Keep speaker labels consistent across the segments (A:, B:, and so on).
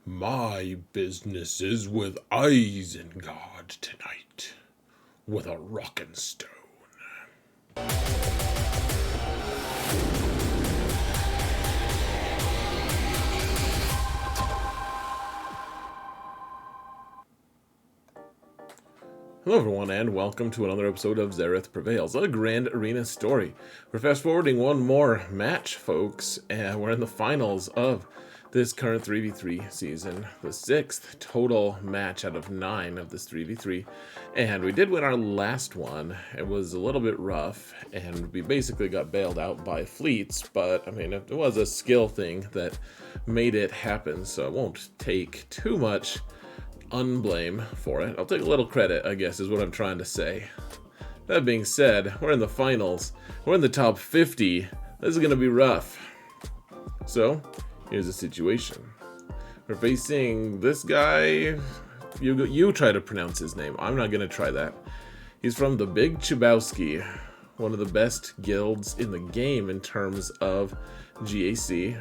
A: My business is with Isengard tonight, with a rockin' stone. Hello everyone, and welcome to another episode of Zareth Prevails, a Grand Arena story. We're fast-forwarding one more match, folks, and we're in the finals of this current 3v3 season, the 6th total match out of 9 of this 3v3, and we did win our last one. It was a little bit rough, and we basically got bailed out by fleets, but, I mean, it was a skill thing that made it happen, so I won't take too much unblame for it. I'll take a little credit, I guess, is what I'm trying to say. That being said, we're in the finals. We're in the top 50. This is going to be rough. So, here's the situation. We're facing this guy. You try to pronounce his name. I'm not going to try that. He's from the Big Chewpio, one of the best guilds in the game in terms of GAC.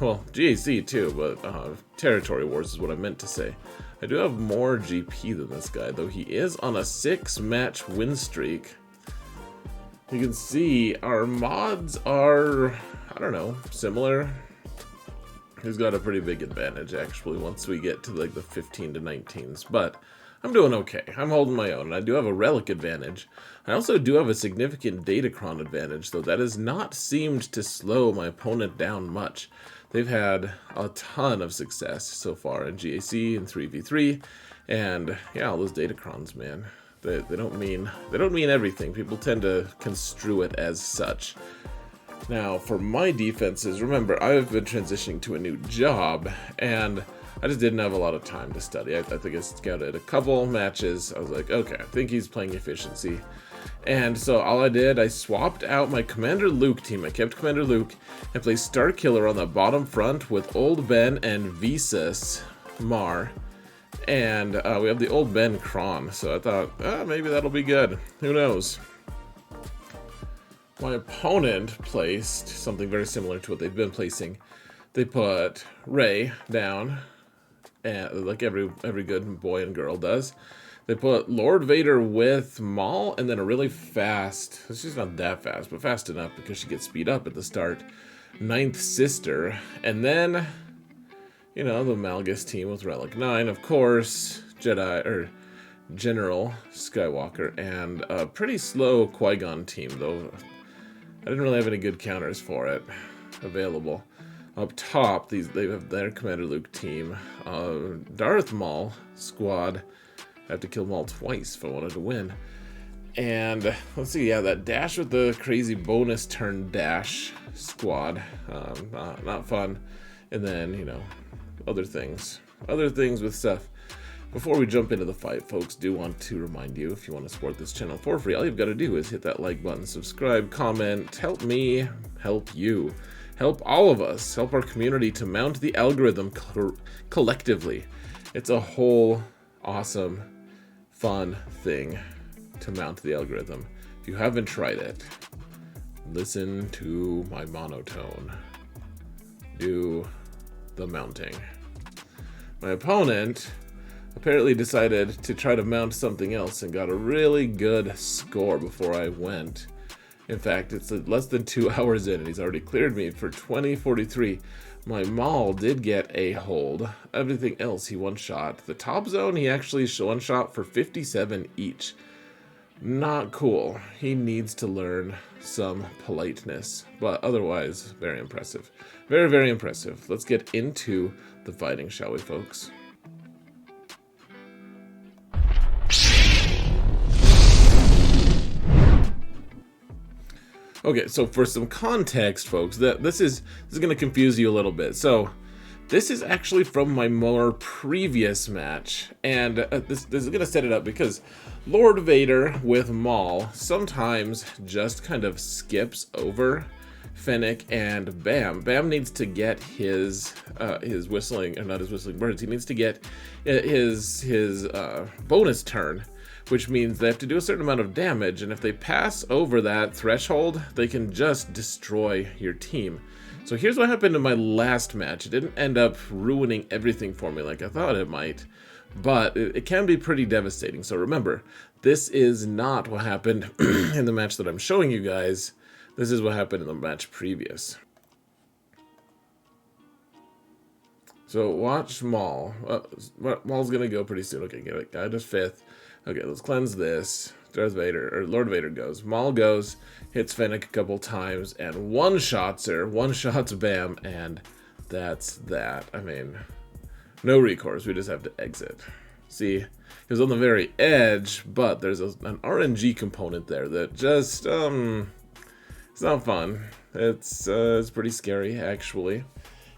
A: Well, GAC too, but Territory Wars is what I meant to say. I do have more GP than this guy, though he is on a 6-match win streak. You can see our mods are, I don't know, similar. He's got a pretty big advantage, actually, once we get to like the 15 to 19s, but I'm doing okay. I'm holding my own, and I do have a relic advantage. I also do have a significant datacron advantage, though that has not seemed to slow my opponent down much. They've had a ton of success so far in GAC and 3v3, and yeah, all those datacrons, man. They don't mean everything. People tend to construe it as such. Now, for my defenses, remember, I've been transitioning to a new job, and I just didn't have a lot of time to study. I think I scouted a couple matches. I was like, okay, I think he's playing efficiency. And so all I did, I swapped out my Commander Luke team. I kept Commander Luke and placed Starkiller on the bottom front with Old Ben and Visas Mar. And we have the Old Ben Kron. So I thought, maybe that'll be good. Who knows? My opponent placed something very similar to what they've been placing. They put Rey down, and like every good boy and girl does. They put Lord Vader with Maul, and then a really fast, she's not that fast, but fast enough because she gets speed up at the start, 9th Sister. And then, you know, the Malgus team with Relic 9, of course, General Skywalker, and a pretty slow Qui-Gon team, though I didn't really have any good counters for it available. Up top, they have their Commander Luke team, Darth Maul squad. I have to kill Maul twice if I wanted to win. And let's see, yeah, that dash with the crazy bonus turn dash squad, not fun. And then, you know, other things with stuff. Before we jump into the fight, folks, do want to remind you, if you want to support this channel for free, all you've got to do is hit that like button, subscribe, comment, help me, help you, help all of us, help our community to mount the algorithm collectively. It's a whole awesome, fun thing to mount the algorithm. If you haven't tried it, listen to my monotone. Do the mounting. My opponent apparently decided to try to mount something else and got a really good score before I went. In fact, it's less than 2 hours in and he's already cleared me for 2043. My Maul did get a hold. Everything else he one-shot. The top zone he actually one-shot for 57 each. Not cool. He needs to learn some politeness. But otherwise, very impressive. Very, very impressive. Let's get into the fighting, shall we, folks? Okay, so for some context, folks, this is going to confuse you a little bit. So, this is actually from my more previous match, and this is going to set it up because Lord Vader with Maul sometimes just kind of skips over Fennec and Bam. Bam needs to get his whistling, or not his whistling birds. He needs to get his bonus turn, which means they have to do a certain amount of damage, and if they pass over that threshold, they can just destroy your team. So here's what happened in my last match. It didn't end up ruining everything for me like I thought it might, but it can be pretty devastating. So remember, this is not what happened in the match that I'm showing you guys. This is what happened in the match previous. So watch Maul. Maul's gonna go pretty soon. Okay, get it. Guy to 5th. Okay, let's cleanse this. Darth Vader, or Lord Vader goes. Maul goes, hits Fennec a couple times, and one-shots her. One-shots Bam, and that's that. I mean, no recourse. We just have to exit. See, he was on the very edge, but there's an RNG component there that just, it's not fun. It's pretty scary, actually.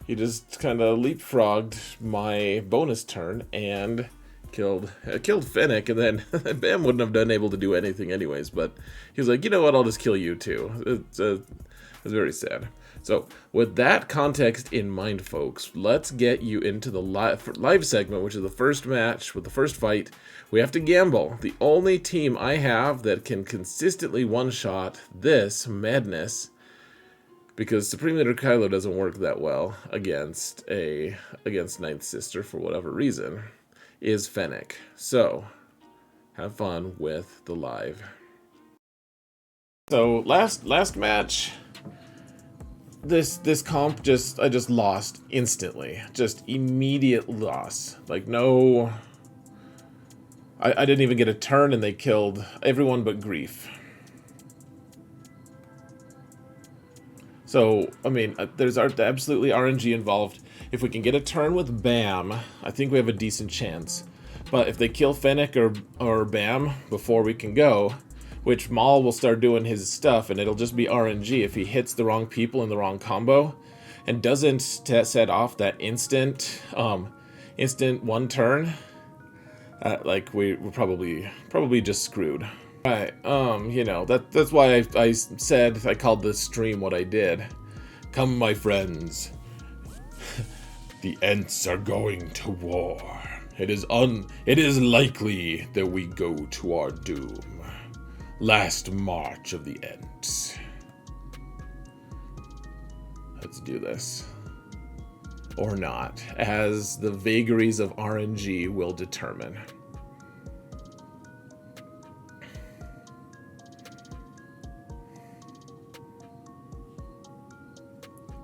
A: He just kind of leapfrogged my bonus turn and killed Fennec, and then Bam wouldn't have been able to do anything anyways, but he was like, you know what, I'll just kill you too. It's very sad. So with that context in mind, folks, let's get you into the live segment, which is the first match with the first fight. We have to gamble. The only team I have that can consistently one-shot this madness, because Supreme Leader Kylo doesn't work that well against Ninth Sister for whatever reason, is Fennec. So have fun with the live. So last match, this comp I just lost instantly. Just immediate loss. Like no, I didn't even get a turn and they killed everyone but Greef. So, I mean, there's absolutely RNG involved. If we can get a turn with Bam, I think we have a decent chance. But if they kill Fennec or Bam before we can go, which Maul will start doing his stuff, and it'll just be RNG if he hits the wrong people in the wrong combo, and doesn't set off that instant one turn, like we're probably just screwed. Right, you know, that's why I said I called this stream what I did. Come, my friends. The Ents are going to war. It is likely that we go to our doom. Last march of the Ents. Let's do this. Or not, as the vagaries of RNG will determine.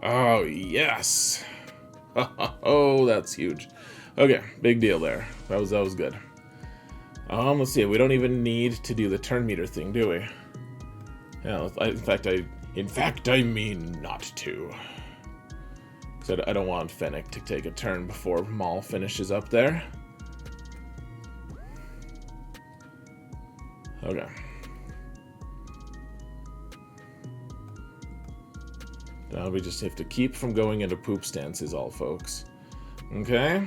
A: Oh, yes. Oh, that's huge. Okay, big deal there. That was good. Let's see. We don't even need to do the turn meter thing, do we? Yeah, in fact, I mean not to. Because I don't want Fennec to take a turn before Maul finishes up there. Okay. Now we just have to keep from going into poop stances, all folks. Okay.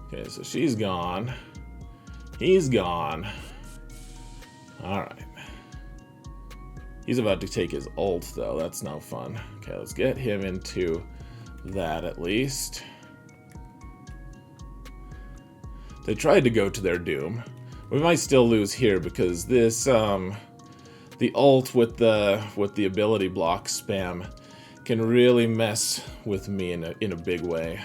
A: Okay, so she's gone. He's gone. Alright. He's about to take his ult, though. That's no fun. Okay, let's get him into that at least. They tried to go to their doom. We might still lose here because this, the ult with the ability block spam can really mess with me in a big way.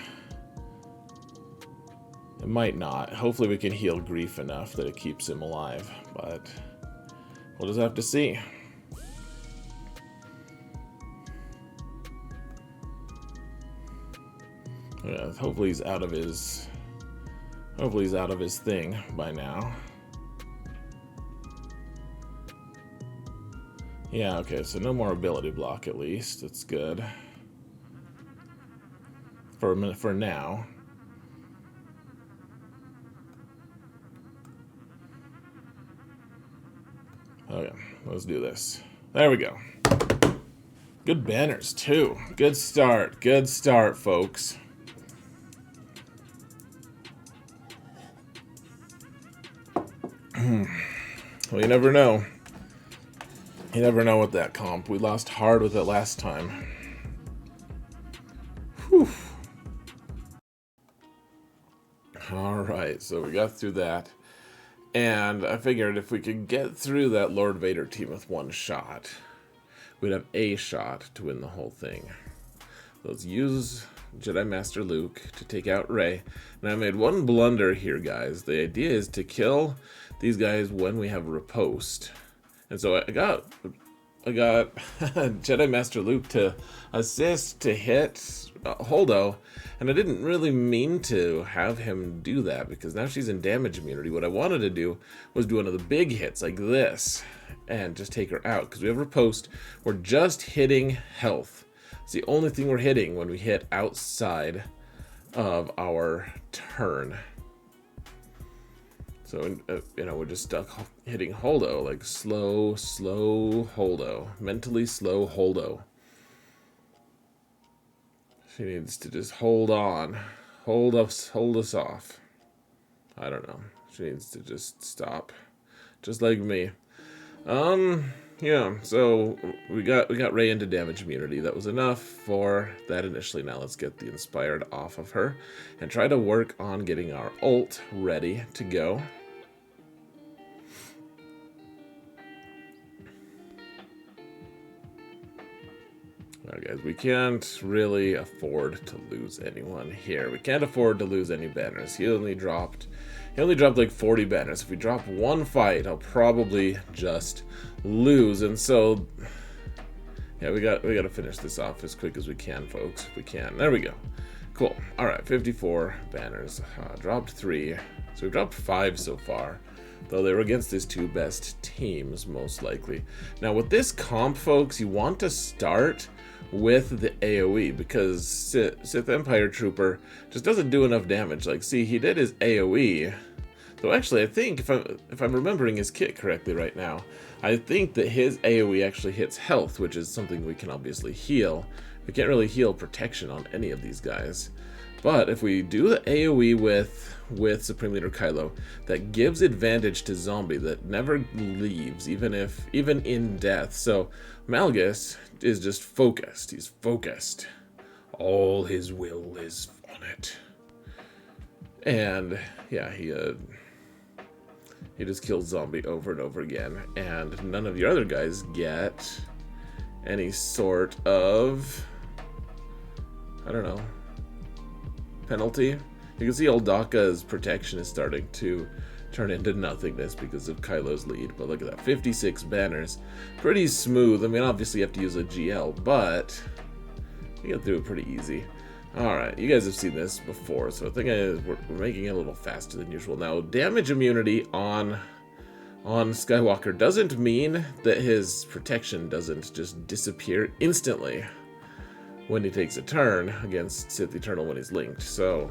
A: It might not. Hopefully we can heal Greef enough that it keeps him alive, but we'll just have to see. Yeah, hopefully he's out of his thing by now. Yeah, okay, so no more ability block at least. That's good. For now. Okay, let's do this. There we go. Good banners, too. Good start. Good start, folks. Well, you never know. You never know with that comp. We lost hard with it last time. Whew. Alright, so we got through that. And I figured if we could get through that Lord Vader team with one shot, we'd have a shot to win the whole thing. Let's use Jedi Master Luke to take out Rey. Now I made one blunder here, guys. The idea is to kill these guys when we have riposte. And so I got Jedi Master Luke to assist to hit Holdo, and I didn't really mean to have him do that because now she's in damage immunity. What I wanted to do was do one of the big hits like this and just take her out because we have riposte. We're just hitting health. It's the only thing we're hitting when we hit outside of our turn. So, we're just stuck hitting Holdo, like slow Holdo. Mentally slow Holdo. She needs to just hold on. Hold us off. I don't know. She needs to just stop. Just like me. Yeah, so we got Rey into damage immunity. That was enough for that initially. Now let's get the Inspired off of her and try to work on getting our ult ready to go. Alright guys, we can't really afford to lose anyone here. We can't afford to lose any banners. He only dropped like 40 banners. If we drop one fight, I'll probably just lose. And so yeah, we got to finish this off as quick as we can, folks. If we can. There we go. Cool. Alright, 54 banners. Dropped 3. So we've dropped 5 so far. Though they were against his 2 best teams, most likely. Now with this comp, folks, you want to start with the AoE because Sith Empire Trooper just doesn't do enough damage. Like, see, he did his AoE. Though actually, I think if I'm remembering his kit correctly right now, I think that his AoE actually hits health, which is something we can obviously heal. We can't really heal protection on any of these guys. But if we do the AoE with Supreme Leader Kylo, that gives advantage to Zombie that never leaves, even in death. So Malgus is just focused. He's focused. All his will is on it. And yeah, he just kills Zombie over and over again, and none of the other guys get any sort of, I don't know, penalty. You can see old Daka's protection is starting to turn into nothingness because of Kylo's lead. But look at that, 56 banners. Pretty smooth. I mean, obviously you have to use a GL, but you get through it pretty easy. Alright, you guys have seen this before, so I think we're making it a little faster than usual. Now, damage immunity on Skywalker doesn't mean that his protection doesn't just disappear instantly when he takes a turn against Sith Eternal when he's linked. So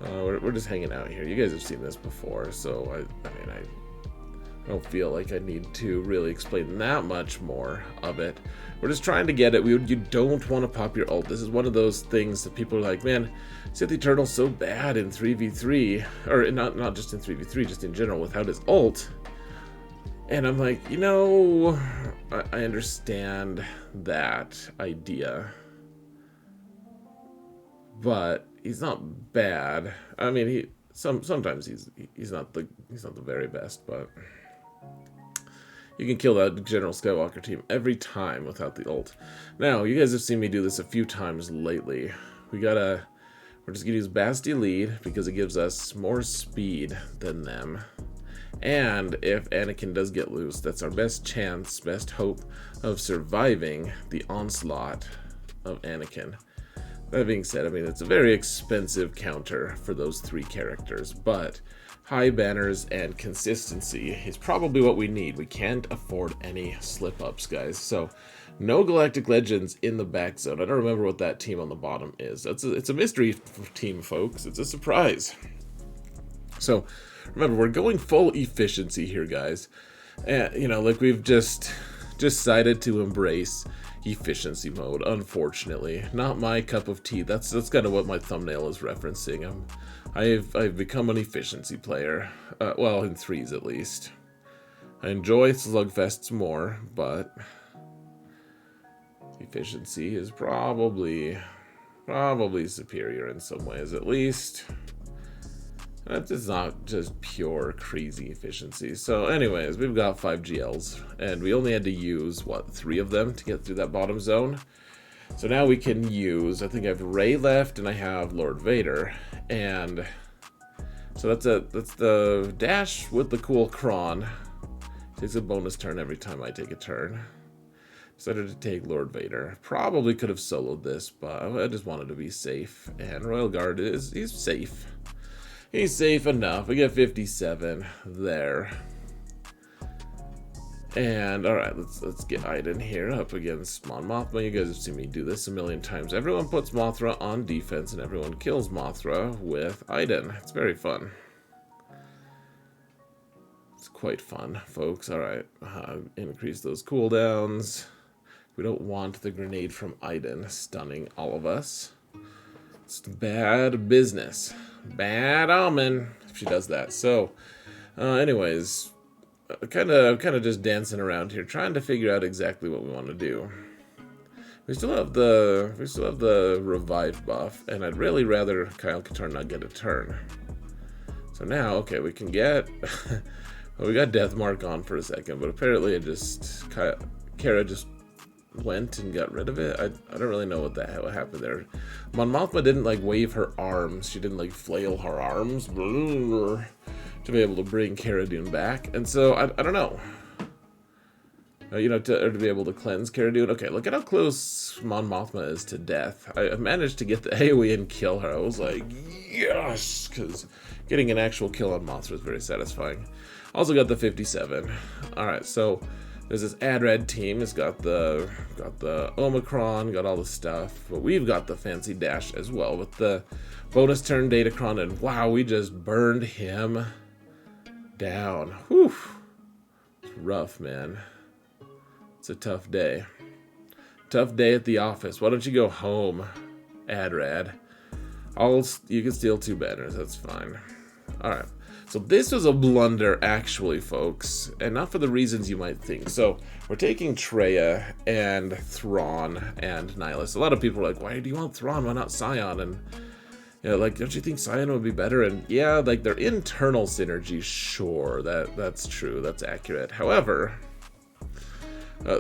A: we're just hanging out here. You guys have seen this before, so I don't feel like I need to really explain that much more of it. We're just trying to get it. You don't want to pop your ult. This is one of those things that people are like, man, Sith Eternal's so bad in 3v3, or not just in 3v3, just in general without his ult. And I'm like, you know, I understand that idea, but he's not bad. I mean, sometimes he's not the very best, but you can kill that General Skywalker team every time without the ult. Now, you guys have seen me do this a few times lately. We're just gonna use Basti lead because it gives us more speed than them. And if Anakin does get loose, that's our best chance, best hope of surviving the onslaught of Anakin. That being said, I mean, it's a very expensive counter for those 3 characters, but high banners and consistency is probably what we need. We can't afford any slip-ups, guys. So, no Galactic Legends in the back zone. I don't remember what that team on the bottom is. It's a mystery team, folks. It's a surprise. So, remember, we're going full efficiency here, guys. And, you know, like we've just decided to embrace efficiency mode, unfortunately. Not my cup of tea. That's kind of what my thumbnail is referencing. I've become an efficiency player. Well, in 3s at least. I enjoy slugfests more, but efficiency is probably superior in some ways, at least. It's not just pure crazy efficiency. So anyways, we've got 5 GLs, and we only had to use, what, 3 of them to get through that bottom zone? So now we can use, I think I have Rey left and I have Lord Vader. And so that's the dash with the cool cron. Takes a bonus turn every time I take a turn. Decided to take Lord Vader. Probably could have soloed this, but I just wanted to be safe. And Royal Guard he's safe. He's safe enough. We get 57 there. And alright, let's get Iden here up against Mon Mothma. You guys have seen me do this a million times. Everyone puts Mothra on defense and everyone kills Mothra with Iden. It's very fun. It's quite fun, folks. Alright, increase those cooldowns. We don't want the grenade from Iden stunning all of us. It's bad business. Bad omen if she does that. So, anyways, kind of just dancing around here, trying to figure out exactly what we want to do. We still have the revive buff, and I'd really rather Kyle Katarn not get a turn. So now, okay, we can get. Well, we got Death Mark on for a second, but apparently Cara just went and got rid of it. I don't really know what happened there. Mon Mothma didn't like wave her arms. She didn't like flail her arms to be able to bring Cara Dune back. And so I don't know. You know, to be able to cleanse Cara Dune. Okay, look at how close Mon Mothma is to death. I managed to get the AoE and kill her. I was like, yes, because getting an actual kill on Mothra is very satisfying. Also got the 57. All right, so there's this AdRad team. It's got the Omicron, got all the stuff, but we've got the fancy dash as well with the bonus turn Datacron, and wow, we just burned him down. Whew. It's rough, man. It's a tough day. Tough day at the office. Why don't you go home, AdRad? You can steal 2 banners. That's fine. All right. So this was a blunder, actually, folks, and not for the reasons you might think. So we're taking Traya and Thrawn and Nihilus. A lot of people are like, why do you want Thrawn? Why not Scion? And you know, like, don't you think Scion would be better? And yeah, like their internal synergy, sure, that's true, that's accurate. However,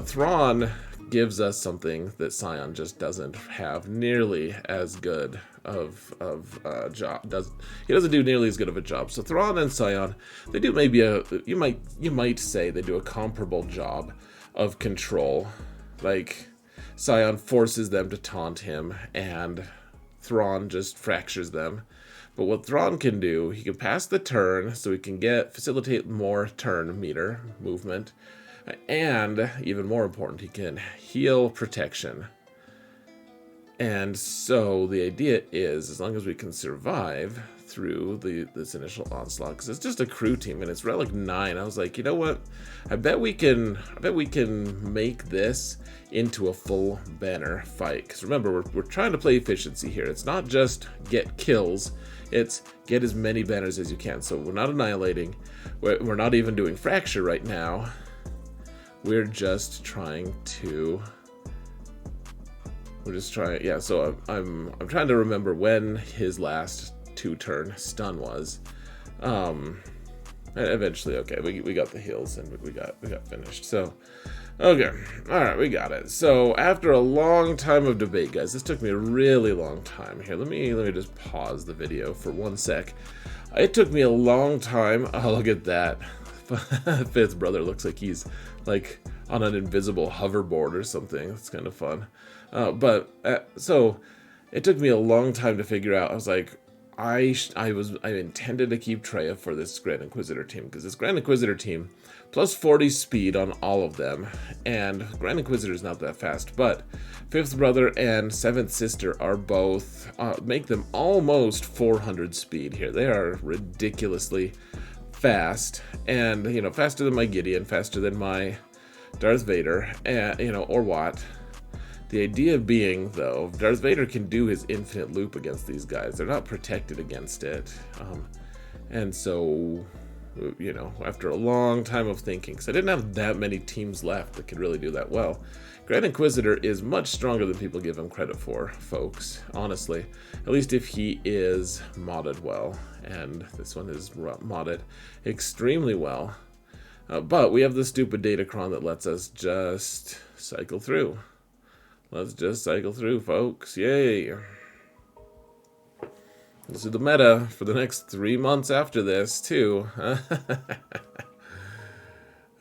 A: Thrawn gives us something that Scion just doesn't have nearly as good of job. He doesn't do nearly as good of a job. So Thrawn and Scion, they do maybe you might say they do a comparable job of control. Like Scion forces them to taunt him and Thrawn just fractures them. But what Thrawn can do, he can pass the turn so he can facilitate more turn meter movement. And, even more important, he can heal protection. And so, the idea is, as long as we can survive through this initial onslaught, because it's just a crew team, and it's Relic 9, I was like, you know what? I bet we can make this into a full banner fight. Because remember, we're trying to play efficiency here. It's not just get kills, it's get as many banners as you can. So, we're not annihilating. We're not even doing fracture right now. We're just trying to. Yeah. So I'm trying to remember when his last 2-turn stun was. Eventually, okay, we got the heals and we got finished. So, okay, all right, we got it. So after a long time of debate, guys, this took me a really long time. Here, let me just pause the video for 1 sec. It took me a long time. Oh, look at that. Fifth brother looks like he's like on an invisible hoverboard or something. It's kind of fun. So it took me a long time to figure out. I was like, I intended to keep Traya for this Grand Inquisitor team, because this Grand Inquisitor team plus 40 speed on all of them, and Grand Inquisitor is not that fast, but Fifth Brother and Seventh Sister are both make them almost 400 speed here. They are ridiculously fast, and you know, faster than my Gideon, faster than my Darth Vader, and you know, or Watt. The idea being, though, Darth Vader can do his infinite loop against these guys. They're not protected against it. And so, you know, after a long time of thinking, because I didn't have that many teams left that could really do that well, Grand Inquisitor is much stronger than people give him credit for, folks, honestly. At least if he is modded well. And this one is modded extremely well. But we have the stupid Datacron that lets us just cycle through. Let's just cycle through, folks. Yay. This is the meta for the next 3 months after this, too.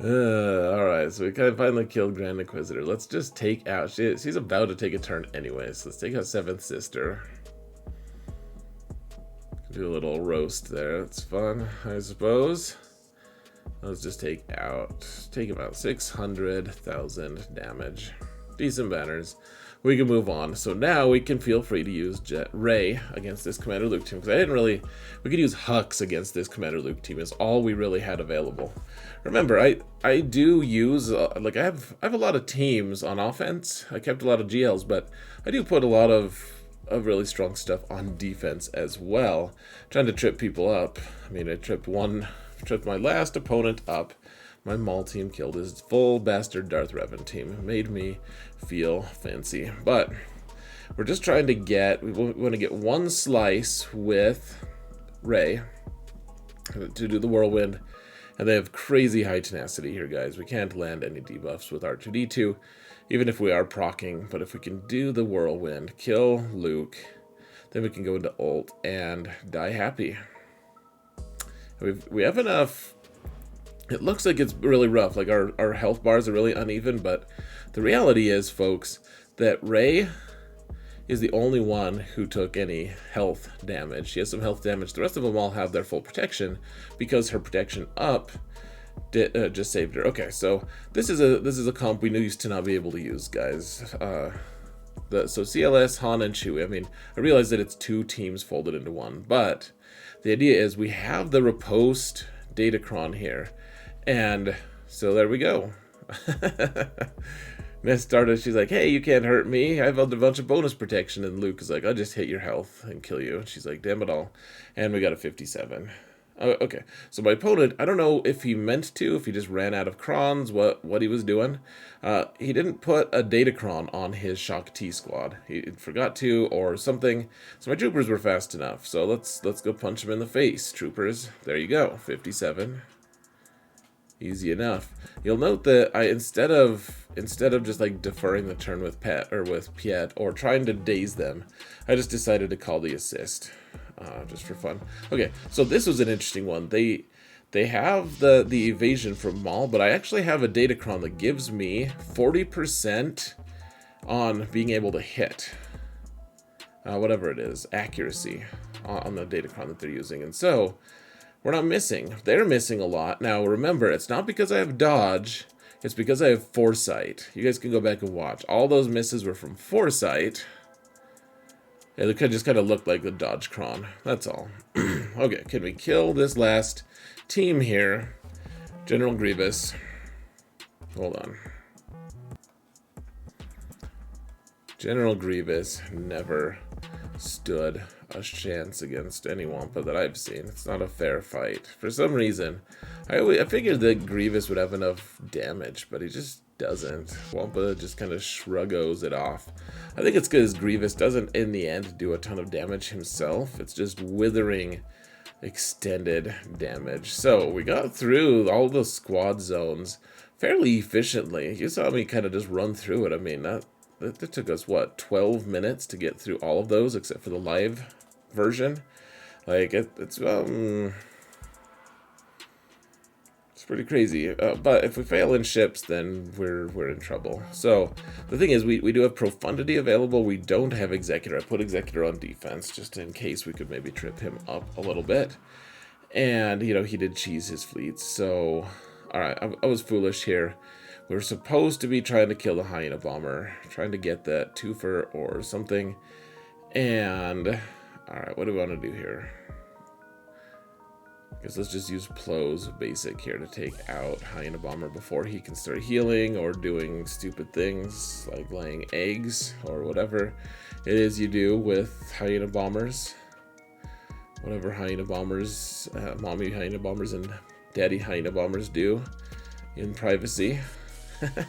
A: Alright, so we kind of finally killed Grand Inquisitor. Let's just take out... She's about to take a turn anyways. Let's take out 7th Sister. Do a little roast there. That's fun, I suppose. Let's just take him out 600,000 damage. Decent banners. We can move on. So now we can feel free to use Rey against this Commander Luke team. Because we could use Hux against this Commander Luke team is all we really had available. Remember, I do use, I have a lot of teams on offense. I kept a lot of GLs, but I do put a lot of really strong stuff on defense as well. Trying to trip people up. I mean, I tripped my last opponent up. My Maul team killed his full bastard Darth Revan team. It made me feel fancy. But we're just trying to we want to get one slice with Rey to do the whirlwind. And they have crazy high tenacity here, guys. We can't land any debuffs with R2-D2, even if we are proccing. But if we can do the whirlwind, kill Luke, then we can go into ult and die happy. We have enough. It looks like it's really rough, like our health bars are really uneven, but the reality is, folks, that Rey is the only one who took any health damage. She has some health damage. The rest of them all have their full protection because her protection up just saved her. Okay, so this is a comp we used to not be able to use, guys. So CLS, Han, and Chewie. I mean, I realize that it's 2 teams folded into one, but the idea is we have the riposte Datacron here. And so there we go. Miss Stardust, she's like, hey, you can't hurt me. I have a bunch of bonus protection. And Luke is like, I'll just hit your health and kill you. And she's like, damn it all. And we got a 57. Okay, so my opponent, I don't know if he meant to, if he just ran out of crons, what he was doing. He didn't put a Datacron on his Shaak T squad. He forgot to or something. So my troopers were fast enough. So let's go punch him in the face, troopers. There you go, 57. Easy enough. You'll note that I instead of just like deferring the turn with Piett or trying to daze them, I just decided to call the assist, just for fun. Okay, so this was an interesting one. They have the evasion from Maul, but I actually have a Datacron that gives me 40% on being able to hit, whatever it is, accuracy on the Datacron that they're using, and so. We're not missing. They're missing a lot. Now, remember, it's not because I have dodge. It's because I have foresight. You guys can go back and watch. All those misses were from foresight. Yeah, they just kind of looked like the dodge cron. That's all. Okay, can we kill this last team here? General Grievous. Hold on. General Grievous never stood a chance against any Wampa that I've seen. It's not a fair fight. For some reason, I figured that Grievous would have enough damage, but he just doesn't. Wampa just kind of shruggos it off. I think it's because Grievous doesn't, in the end, do a ton of damage himself. It's just withering extended damage. So we got through all the squad zones fairly efficiently. You saw me kind of just run through it. I mean, that took us, what, 12 minutes to get through all of those, except for the live version. Like, it's pretty crazy. But if we fail in ships, then we're in trouble. So, the thing is, we do have Profundity available. We don't have Executor. I put Executor on defense, just in case we could maybe trip him up a little bit. And, you know, he did cheese his fleets. So, alright, I was foolish here. We were supposed to be trying to kill the Hyena Bomber, trying to get that twofer or something. And, alright, what do we want to do here? I guess let's just use Plo's basic here to take out Hyena Bomber before he can start healing or doing stupid things like laying eggs or whatever it is you do with Hyena Bombers. Whatever Hyena Bombers, Mommy Hyena Bombers and Daddy Hyena Bombers do in privacy. I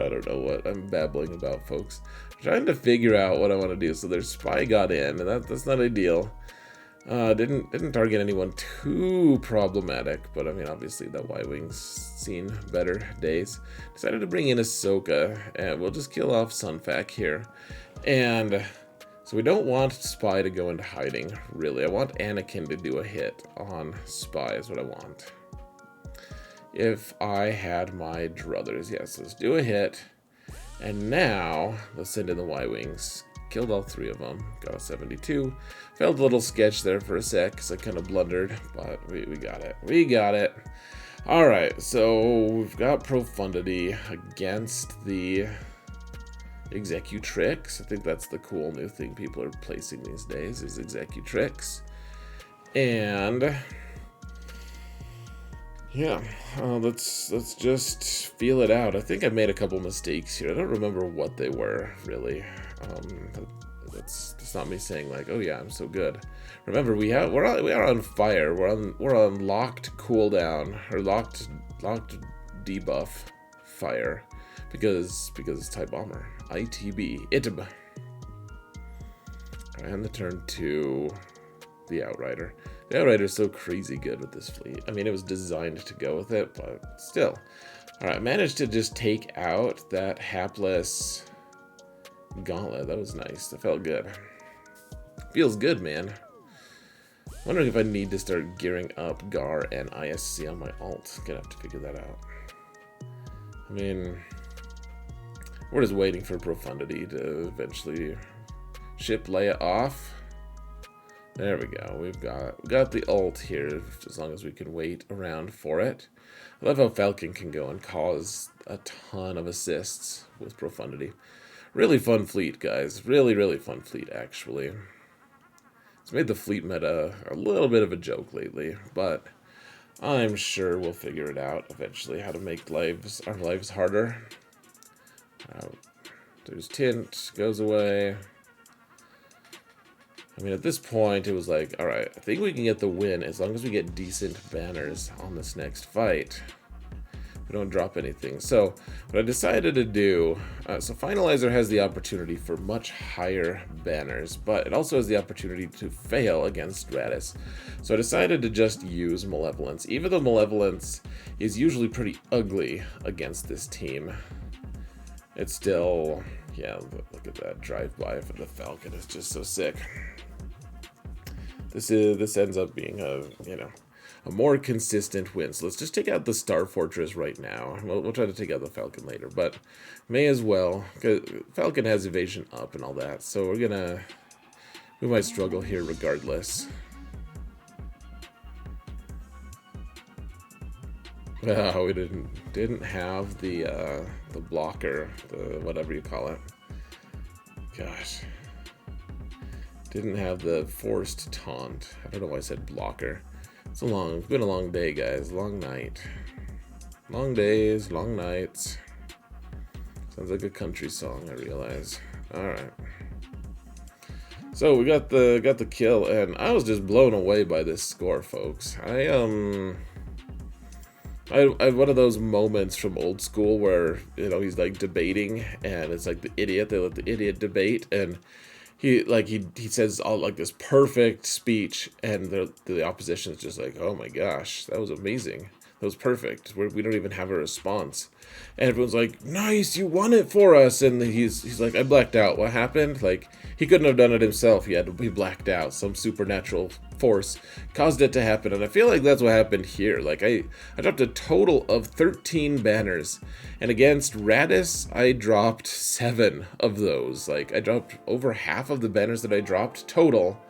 A: don't know what I'm babbling about, folks. I'm trying to figure out what I want to do. So their spy got in, and that's not ideal. Didn't target anyone too problematic, but I mean, obviously that Y-Wing's seen better days. Decided to bring in Ahsoka, and we'll just kill off Sunfac here. And so we don't want Spy to go into hiding, really. I want Anakin to do a hit on Spy is what I want. If I had my druthers, yes, let's do a hit. And now, let's send in the Y-Wings. Killed all 3 of them. Got a 72. Felt a little sketch there for a sec because I kind of blundered, but we got it. We got it. All right, so we've got Profundity against the Executrix. I think that's the cool new thing people are placing these days is Executrix. And yeah, let's just feel it out. I think I made a couple mistakes here. I don't remember what they were really. That's not me saying like, oh yeah, I'm so good. Remember, we are on fire. We're on locked cooldown or locked debuff fire because it's TIE Bomber. ITB ITB. And the turn to the Outrider. The Outrider is so crazy good with this fleet. I mean, it was designed to go with it, but still. All right, managed to just take out that hapless Gauntlet. That was nice. That felt good. Feels good, man. Wondering if I need to start gearing up Gar and ISC on my alt. Gonna have to figure that out. I mean, we're just waiting for Profundity to eventually ship Leia off. There we go. We got the ult here, as long as we can wait around for it. I love how Falcon can go and cause a ton of assists with Profundity. Really fun fleet, guys. Really, really fun fleet, actually. It's made the fleet meta a little bit of a joke lately, but I'm sure we'll figure it out eventually, how to make our lives harder. There's tint, goes away. I mean, at this point, it was like, all right, I think we can get the win as long as we get decent banners on this next fight. We don't drop anything. So what I decided to do, so Finalizer has the opportunity for much higher banners, but it also has the opportunity to fail against Radis. So I decided to just use Malevolence, even though Malevolence is usually pretty ugly against this team. It's still, yeah, look at that drive-by for the Falcon. It's just so sick. This ends up being a more consistent win. So let's just take out the Star Fortress right now. We'll try to take out the Falcon later, but may as well, because Falcon has evasion up and all that. So we might struggle here regardless. Oh, we didn't have the blocker, the whatever you call it. Gosh. Didn't have the forced taunt. I don't know why I said blocker. It's been a long day, guys. Long night. Long days, long nights. Sounds like a country song, I realize. Alright. So we got the kill, and I was just blown away by this score, folks. I have one of those moments from old school where, he's like debating, and it's like the idiot, they let the idiot debate, and he says all like this perfect speech, and the opposition is just like, oh my gosh, that was amazing, that was perfect. We don't even have a response, and everyone's like, nice, you won it for us, and he's like, I blacked out. What happened? Like, he couldn't have done it himself. He had to be blacked out. Some supernatural force caused it to happen, and I feel like that's what happened here. Like, I dropped a total of 13 banners, and against Radis, I dropped 7 of those. Like, I dropped over half of the banners that I dropped total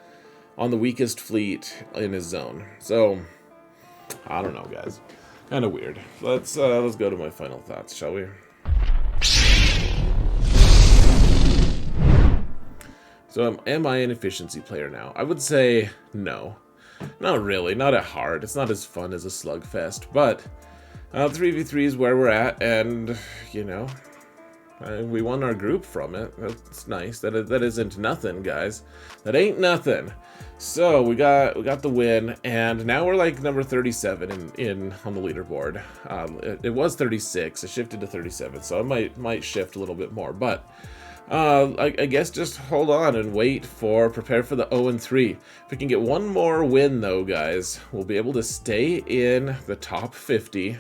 A: on the weakest fleet in his zone. So, I don't know, guys. Kind of weird. Let's go to my final thoughts, shall we? So am I an efficiency player now? I would say no. Not really, not at hard. It's not as fun as a slugfest, but 3v3 is where we're at, and, we won our group from it. That's nice. That isn't nothing, guys. That ain't nothing. So we got the win, and now we're like number 37 on the leaderboard. It was 36. It shifted to 37, so I might shift a little bit more, but I guess just hold on and prepare for the 0-3. If we can get one more win, though, guys, we'll be able to stay in the top 50,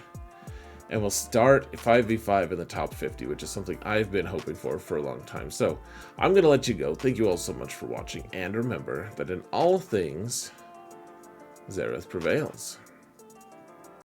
A: and we'll start 5v5 in the top 50, which is something I've been hoping for a long time. So I'm going to let you go. Thank you all so much for watching, and remember that in all things, Xaereth prevails.